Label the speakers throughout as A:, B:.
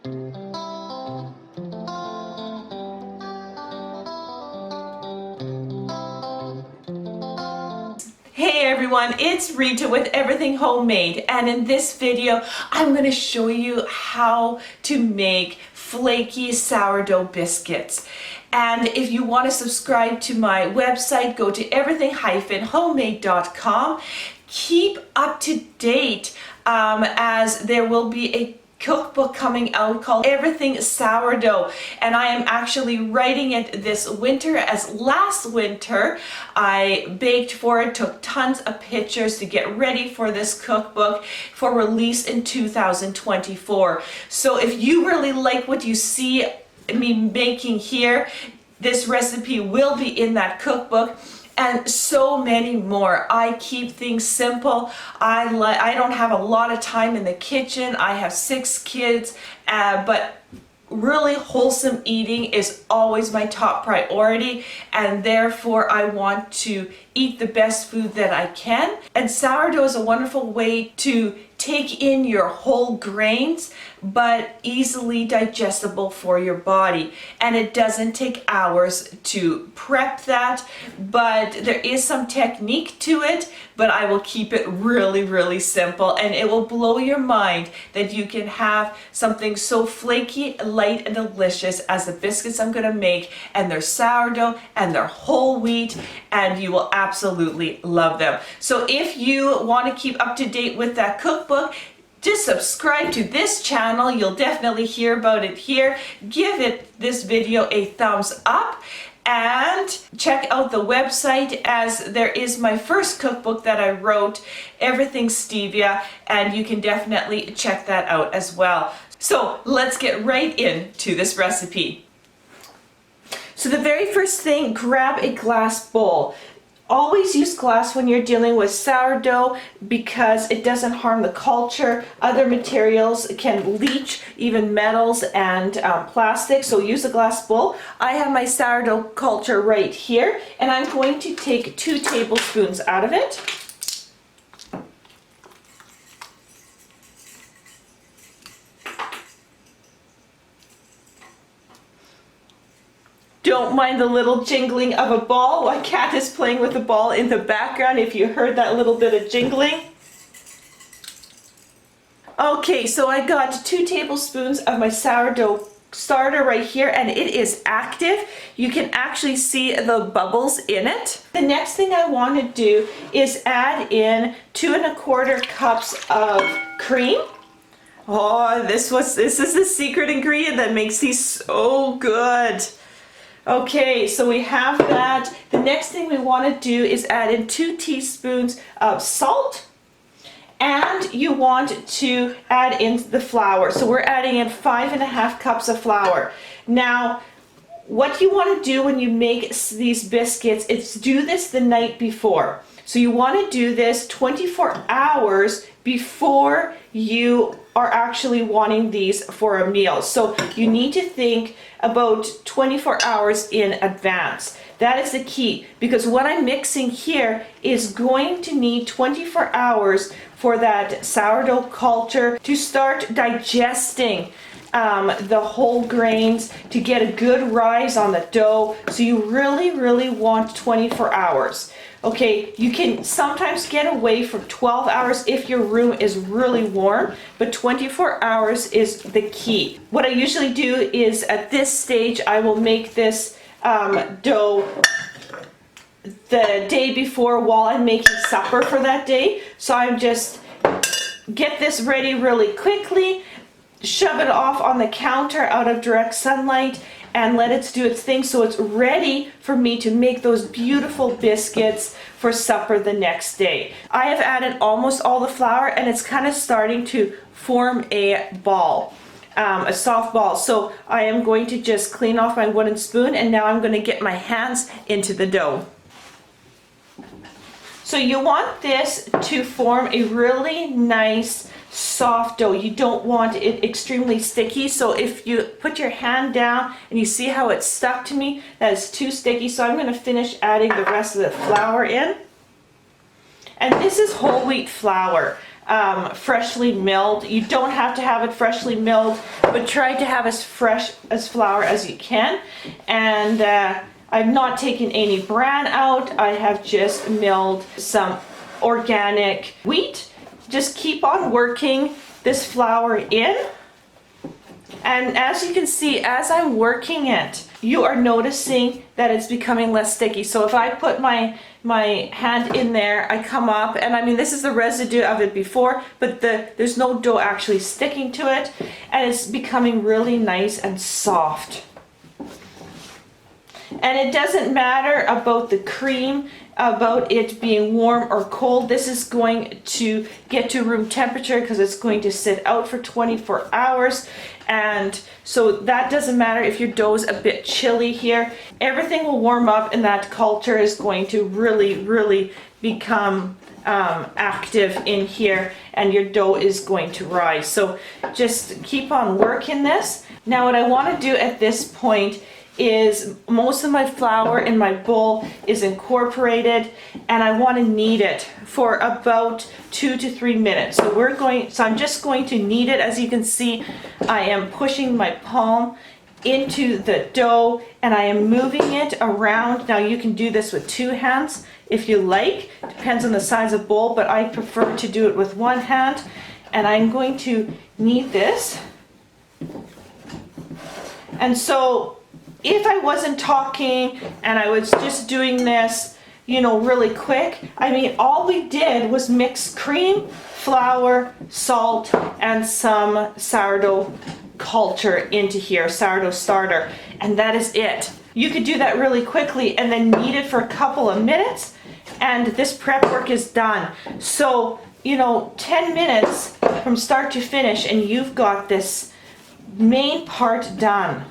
A: Hey everyone, it's Rita with Everything Homemade, and in this video I'm going to show you how to make flaky sourdough biscuits. And if you want to subscribe to my website, go to everything-homemade.com. Keep up to date as there will be a cookbook coming out called Everything Sourdough, and I am actually writing it this winter, as last winter I baked for it, took tons of pictures to get ready for this cookbook for release in 2024. So if you really like what you see me making here, this recipe will be in that cookbook. And so many more. I keep things simple. I don't have a lot of time in the kitchen. I have 6 kids, but really wholesome eating is always my top priority, and therefore I want to eat the best food that I can. And sourdough is a wonderful way to take in your whole grains, but easily digestible for your body. And it doesn't take hours to prep that, but there is some technique to it, but I will keep it really, really simple, and it will blow your mind that you can have something so flaky, light, and delicious as the biscuits I'm gonna make, and they're sourdough and they're whole wheat, and you will absolutely love them. So if you want to keep up to date with that cookbook, just subscribe to this channel. You'll definitely hear about it here. Give this video a thumbs up and check out the website, as there is my first cookbook that I wrote, Everything Stevia, and you can definitely check that out as well. So let's get right into this recipe. So the very first thing, grab a glass bowl. Always use glass when you're dealing with sourdough because it doesn't harm the culture. Other materials can leach, even metals and plastic, so use a glass bowl. I have my sourdough culture right here, and I'm going to take 2 tablespoons out of it. Don't mind the little jingling of a ball. My cat is playing with the ball in the background, if you heard that little bit of jingling. Okay, so I got 2 tablespoons of my sourdough starter right here, and it is active. You can actually see the bubbles in it. The next thing I want to do is add in 2 1/4 cups of cream. Oh, this is the secret ingredient that makes these so good. Okay, so we have that. The next thing we want to do is add in 2 teaspoons of salt, and you want to add in the flour. So we're adding in 5 1/2 cups of flour. Now, what you want to do when you make these biscuits is do this the night before. So you want to do this 24 hours before you are actually wanting these for a meal. So you need to think about 24 hours in advance. That is the key, because what I'm mixing here is going to need 24 hours for that sourdough culture to start digesting the whole grains, to get a good rise on the dough. So you really, really want 24 hours. Okay, you can sometimes get away from 12 hours if your room is really warm, but 24 hours is the key. What I usually do is at this stage, I will make this dough the day before while I'm making supper for that day. So I'm just get this ready really quickly, shove it off on the counter out of direct sunlight, and let it do its thing so it's ready for me to make those beautiful biscuits for supper the next day. I have added almost all the flour, and it's kind of starting to form a ball, a soft ball. So I am going to just clean off my wooden spoon, and now I'm going to get my hands into the dough. So you want this to form a really nice soft dough. You don't want it extremely sticky. So if you put your hand down and you see how it's stuck to me, that is too sticky. So I'm going to finish adding the rest of the flour in. And this is whole wheat flour. freshly milled. You don't have to have it freshly milled, but try to have as fresh as flour as you can. And I've not taken any bran out. I have just milled some organic wheat. Just keep on working this flour in. And as you can see, as I'm working it, you are noticing that it's becoming less sticky. So if I put my hand in there, I come up, and I mean, this is the residue of it before, but there's no dough actually sticking to it, and it's becoming really nice and soft. And it doesn't matter about the cream, about it being warm or cold. This is going to get to room temperature because it's going to sit out for 24 hours. And so that doesn't matter if your dough is a bit chilly here. Everything will warm up, and that culture is going to really become active in here, and your dough is going to rise. So just keep on working this. Now what I want to do at this point is, most of my flour in my bowl is incorporated, and I want to knead it for about 2 to 3 minutes. So I'm just going to knead it. As you can see, I am pushing my palm into the dough and I am moving it around. Now you can do this with 2 hands if you like, depends on the size of bowl, but I prefer to do it with 1 hand. And I'm going to knead this. And so if I wasn't talking and I was just doing this, you know, really quick, I mean, all we did was mix cream, flour, salt, and some sourdough culture into here, sourdough starter, and that is it. You could do that really quickly and then knead it for a couple of minutes, and this prep work is done. So, you know, 10 minutes from start to finish, and you've got this main part done.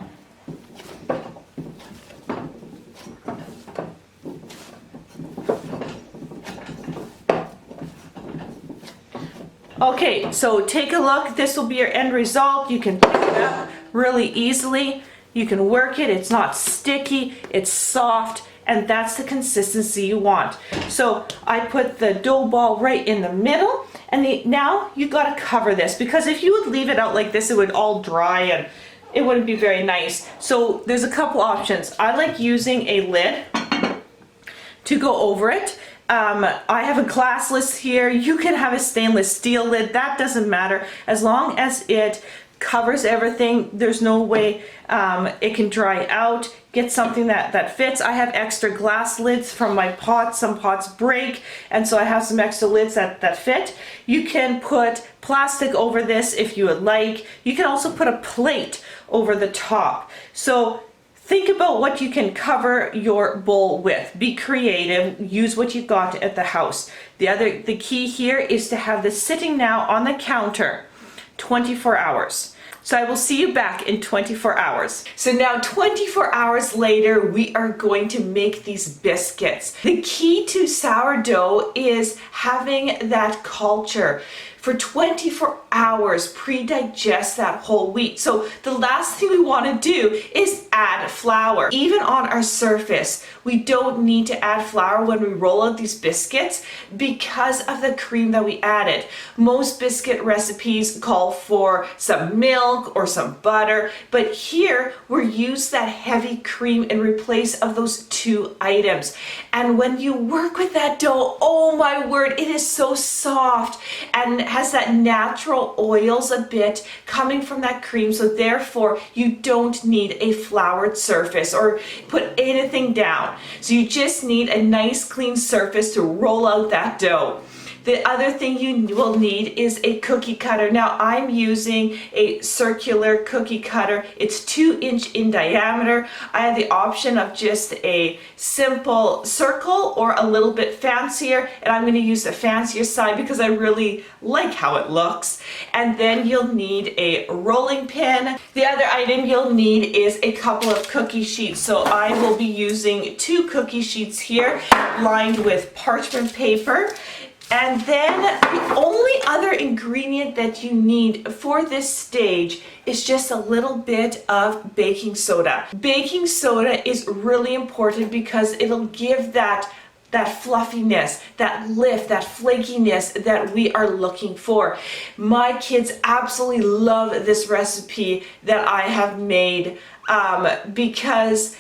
A: Okay, so take a look. This will be your end result. You can pick it up really easily. You can work it. It's not sticky. It's soft, and that's the consistency you want. So I put the dough ball right in the middle, and now you got to cover this, because if you would leave it out like this, it would all dry and it wouldn't be very nice. So there's a couple options. I like using a lid to go over it. I have a glassless here. You can have a stainless steel lid. That doesn't matter. As long as it covers everything, there's no way it can dry out. Get something that fits. I have extra glass lids from my pots. Some pots break, and so I have some extra lids that fit. You can put plastic over this if you would like. You can also put a plate over the top. So think about what you can cover your bowl with. Be creative. Use what you got at the house. The key here is to have this sitting now on the counter 24 hours. So I will see you back in 24 hours. So now 24 hours later, we are going to make these biscuits. The key to sourdough is having that culture. For 24 hours, pre-digest that whole wheat. So the last thing we want to do is add flour. Even on our surface, we don't need to add flour when we roll out these biscuits because of the cream that we added. Most biscuit recipes call for some milk or some butter, but here we're used that heavy cream in replace of those 2 items. And when you work with that dough, oh my word, it is so soft and has that natural oils a bit coming from that cream, so therefore you don't need a floured surface or put anything down. So you just need a nice clean surface to roll out that dough. The other thing you will need is a cookie cutter. Now I'm using a circular cookie cutter. It's 2 inch in diameter. I have the option of just a simple circle or a little bit fancier, and I'm going to use the fancier side because I really like how it looks. And then you'll need a rolling pin. The other item you'll need is a couple of cookie sheets. So I will be using 2 cookie sheets here lined with parchment paper. And then the only other ingredient that you need for this stage is just a little bit of baking soda. Baking soda is really important because it'll give that that fluffiness, that lift, that flakiness that we are looking for. My kids absolutely love this recipe that I have made because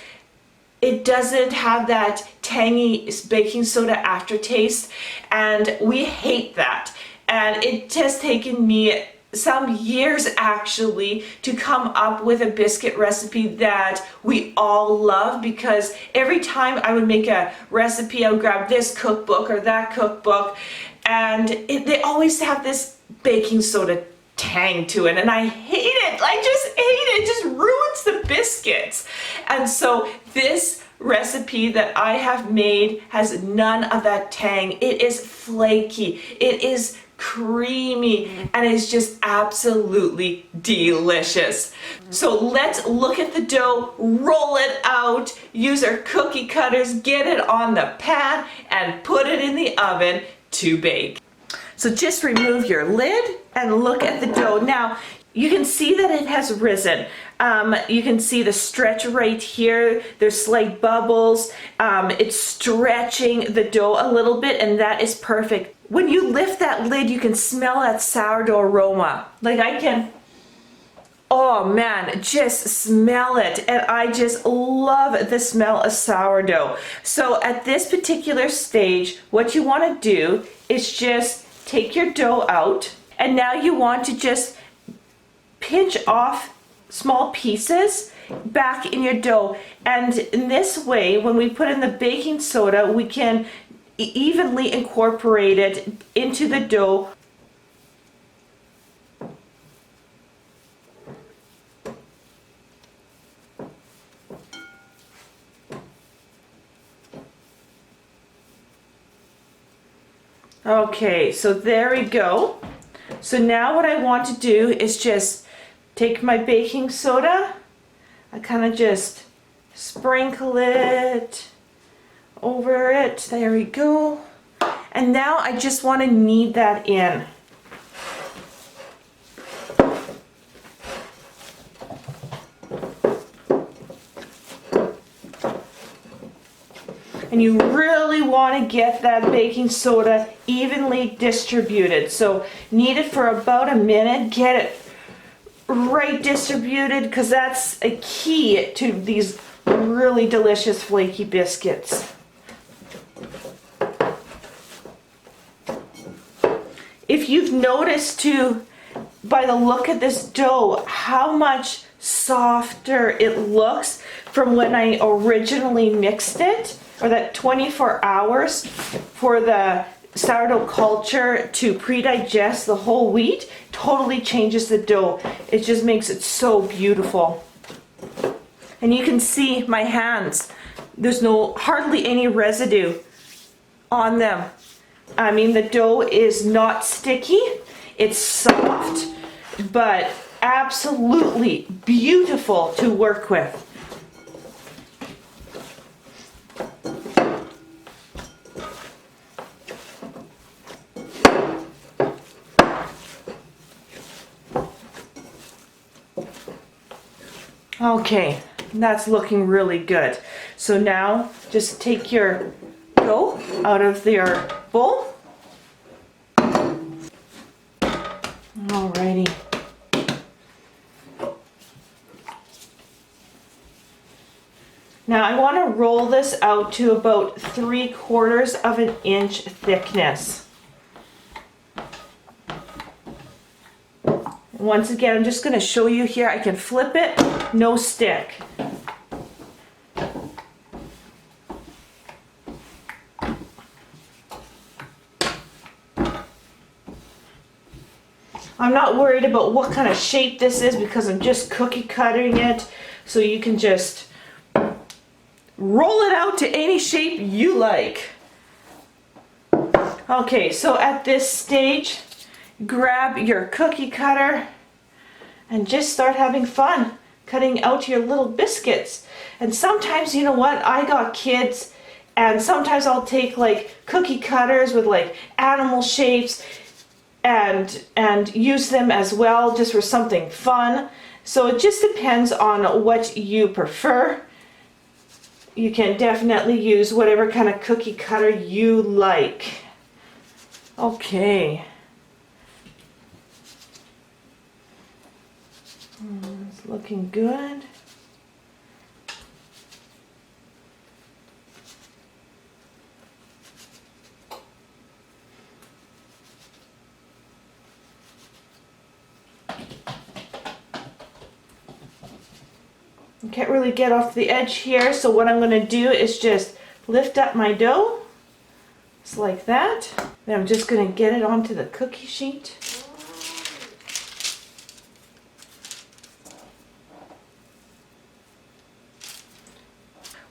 A: it doesn't have that tangy baking soda aftertaste, and we hate that. And it has taken me some years actually to come up with a biscuit recipe that we all love, because every time I would make a recipe, I would grab this cookbook or that cookbook, and they always have this baking soda tang to it, and I hate it. I just hate it. It just ruins the biscuits. And so this recipe that I have made has none of that tang. It is flaky, it is creamy, and it's just absolutely delicious. So let's look at the dough, roll it out, use our cookie cutters, get it on the pan, and put it in the oven to bake. So just remove your lid and look at the dough. Now, you can see that it has risen. You can see the stretch right here. There's slight bubbles. It's stretching the dough a little bit, and that is perfect. When you lift that lid, you can smell that sourdough aroma. Like I can, oh man, just smell it. And I just love the smell of sourdough. So at this particular stage, what you want to do is just take your dough out, and now you want to just pinch off small pieces back in your dough. And in this way, when we put in the baking soda, we can evenly incorporate it into the dough. Okay, so there we go. So now what I want to do is just take my baking soda, I kind of just sprinkle it over it. There we go. And now I just want to knead that in. And you really want to get that baking soda evenly distributed. So knead it for about a minute, get it right distributed, because that's a key to these really delicious flaky biscuits. If you've noticed too, by the look of this dough, how much softer it looks from when I originally mixed it, or that 24 hours for the sourdough culture to pre-digest the whole wheat totally changes the dough. It just makes it so beautiful. And you can see my hands. There's hardly any residue on them. I mean, the dough is not sticky. It's soft, but absolutely beautiful to work with. Okay, that's looking really good. So now just take your dough out of your bowl. Alrighty. Now I want to roll this out to about 3/4 of an inch thickness. Once again, I'm just going to show you here. I can flip it, no stick. I'm not worried about what kind of shape this is because I'm just cookie cutting it. So you can just roll it out to any shape you like. Okay, so at this stage, grab your cookie cutter and just start having fun cutting out your little biscuits. And sometimes, you know what, I got kids, and sometimes I'll take like cookie cutters with like animal shapes and use them as well, just for something fun. So it just depends on what you prefer. you can definitely use whatever kind of cookie cutter you like. Okay. It's looking good. I can't really get off the edge here, so what I'm going to do is just lift up my dough, just like that. Then I'm just going to get it onto the cookie sheet.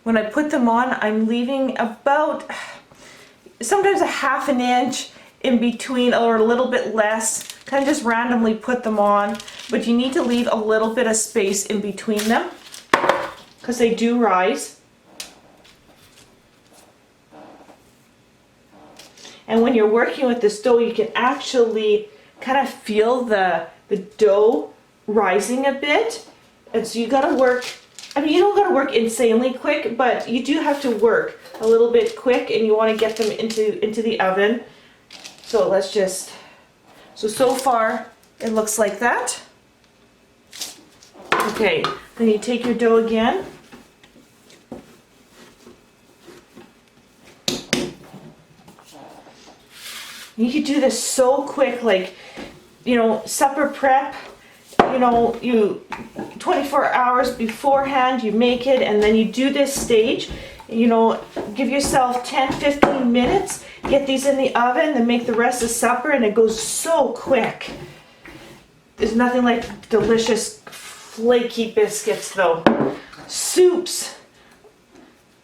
A: When I put them on, I'm leaving about sometimes a half an inch in between or a little bit less. Kind of just randomly put them on, but you need to leave a little bit of space in between them because they do rise. And when you're working with this dough, you can actually kind of feel the dough rising a bit. And so you got to work, I mean, you don't got to work insanely quick, but you do have to work a little bit quick, and you want to get them into the oven. So let's just, so far it looks like that. Okay, then you take your dough again. You could do this so quick, like, you know, supper prep, you know, you 24 hours beforehand you make it, and then you do this stage, you know, give yourself 10-15 minutes, get these in the oven, then make the rest of supper, and it goes so quick. There's nothing like delicious flaky biscuits though. Soups,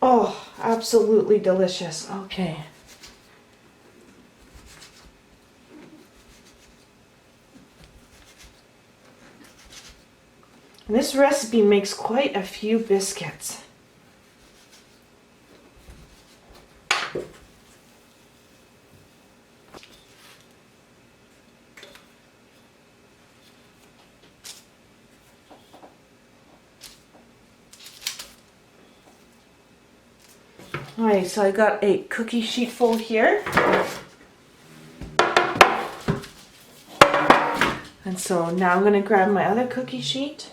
A: oh, absolutely delicious. Okay. And this recipe makes quite a few biscuits. Alright, so I got a cookie sheet full here. And so now I'm going to grab my other cookie sheet.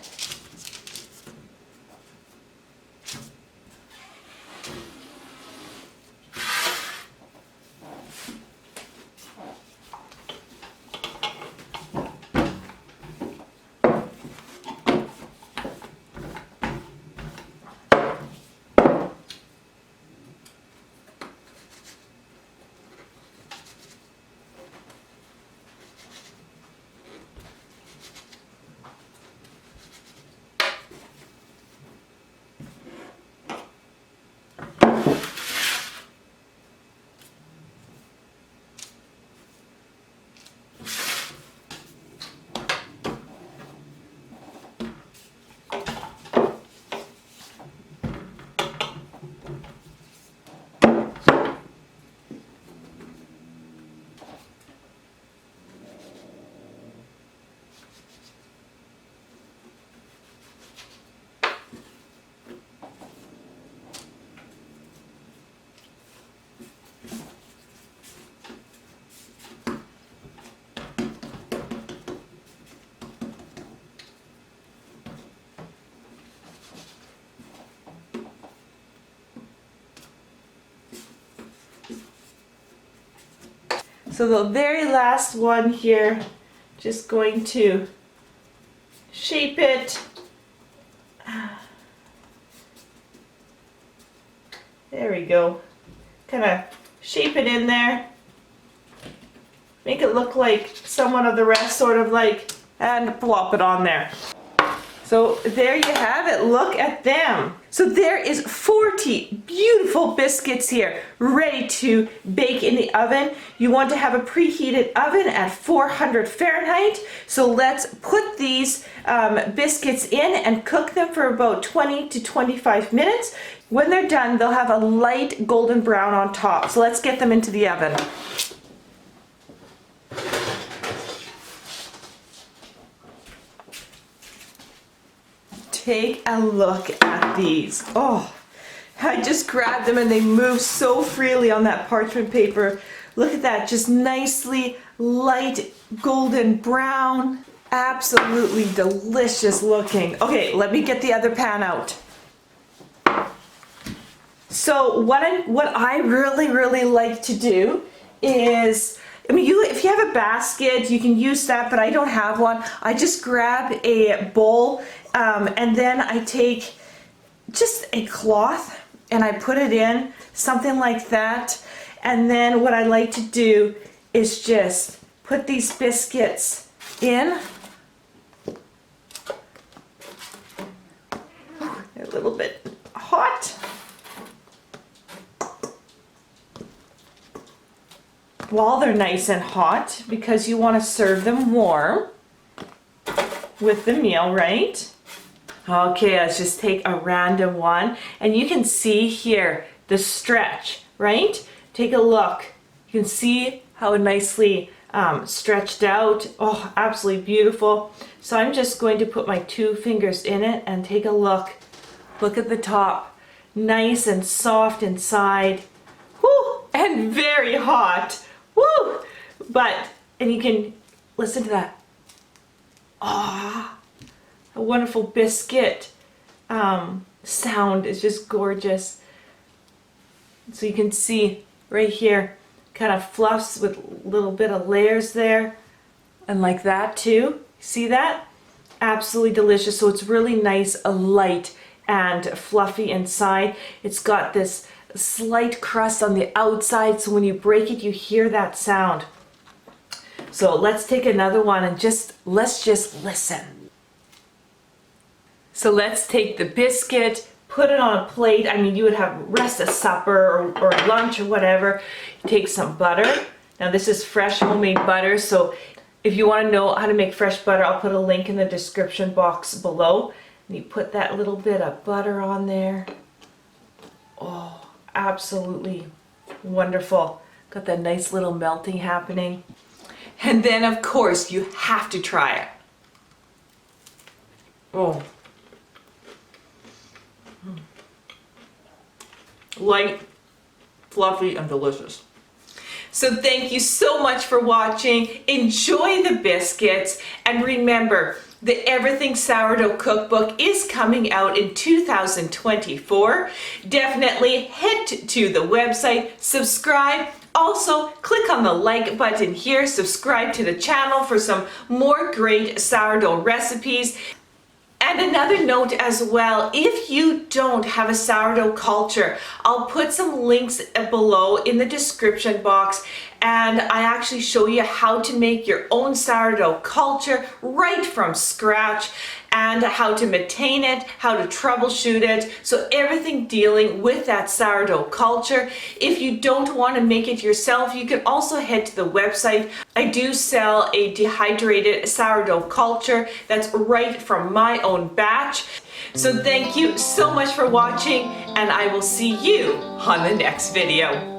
A: So the very last one here, just going to shape it. There we go. Kind of shape it in there. Make it look like somewhat of the rest, sort of like, and plop it on there. So there you have it, look at them. So there is 40 beautiful biscuits here, ready to bake in the oven. You want to have a preheated oven at 400 Fahrenheit. So let's put these biscuits in and cook them for about 20 to 25 minutes. When they're done, they'll have a light golden brown on top. So let's get them into the oven. Take a look at these. Oh, I just grabbed them and they move so freely on that parchment paper. Look at that, just nicely light golden brown. Absolutely delicious looking. Okay, let me get the other pan out. So what I really like to do is, I mean, if you have a basket, you can use that, but I don't have one. I just grab a bowl and then I take just a cloth and I put it in, something like that. And then what I like to do is just put these biscuits in. They're a little bit hot. While they're nice and hot, because you want to serve them warm with the meal, right? Okay, let's just take a random one. And you can see here the stretch, right? Take a look. You can see how nicely stretched out. Oh, absolutely beautiful. So I'm just going to put my 2 fingers in it and take a look. Look at the top. Nice and soft inside. Whew, and very hot. Woo! And you can listen to that. Ah. A wonderful biscuit sound is just gorgeous. So you can see right here, kind of fluffs with a little bit of layers there, and like that too. See that? Absolutely delicious. So it's really nice, light and fluffy inside. It's got this slight crust on the outside, so when you break it, you hear that sound. So let's take another one and let's just listen. So let's take the biscuit, put it on a plate. I mean, you would have rest of supper or lunch or whatever. Take some butter. Now this is fresh homemade butter, so if you want to know how to make fresh butter, I'll put a link in the description box below. And you put that little bit of butter on there. Oh, absolutely wonderful. Got that nice little melting happening. And then of course you have to try it. Oh. Light, fluffy, and delicious. So thank you so much for watching. Enjoy the biscuits, and remember, the Everything Sourdough Cookbook is coming out in 2024. Definitely head to the website, subscribe. Also, click on the like button here, subscribe to the channel for some more great sourdough recipes. And another note as well, if you don't have a sourdough culture, I'll put some links below in the description box, and I actually show you how to make your own sourdough culture right from scratch, and how to maintain it, how to troubleshoot it. So everything dealing with that sourdough culture. If you don't want to make it yourself, you can also head to the website. I do sell a dehydrated sourdough culture that's right from my own batch. So thank you so much for watching, and I will see you on the next video.